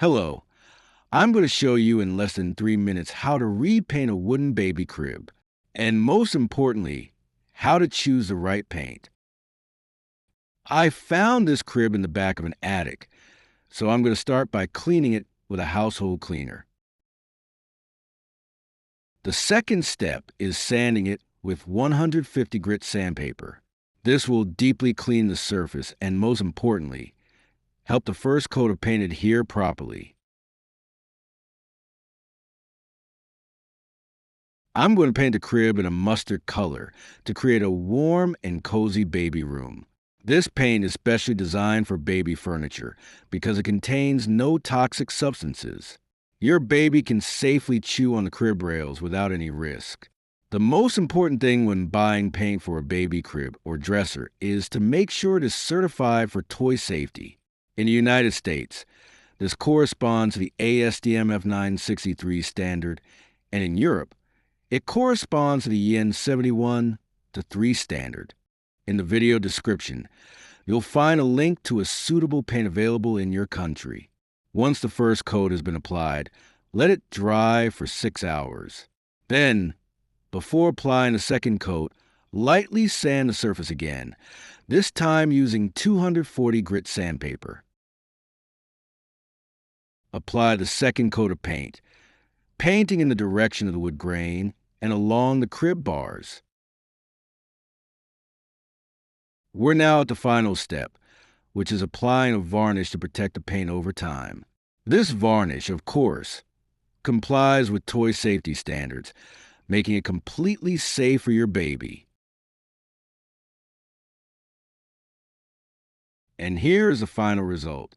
Hello, I'm going to show you in less than 3 minutes how to repaint a wooden baby crib, and most importantly, how to choose the right paint. I found this crib in the back of an attic, so I'm going to start by cleaning it with a household cleaner. The second step is sanding it with 150 grit sandpaper. This will deeply clean the surface and, most importantly, help the first coat of paint adhere properly. I'm going to paint the crib in a mustard color to create a warm and cozy baby room. This paint is specially designed for baby furniture because it contains no toxic substances. Your baby can safely chew on the crib rails without any risk. The most important thing when buying paint for a baby crib or dresser is to make sure it is certified for toy safety. In the United States, this corresponds to the ASTM F963 standard, and in Europe, it corresponds to the EN 71-3 standard. In the video description, you'll find a link to a suitable paint available in your country. Once the first coat has been applied, let it dry for 6 hours. Then, before applying the second coat, lightly sand the surface again, this time using 240 grit sandpaper. Apply the second coat of paint, painting in the direction of the wood grain and along the crib bars. We're now at the final step, which is applying a varnish to protect the paint over time. This varnish, of course, complies with toy safety standards, making it completely safe for your baby. And here is the final result.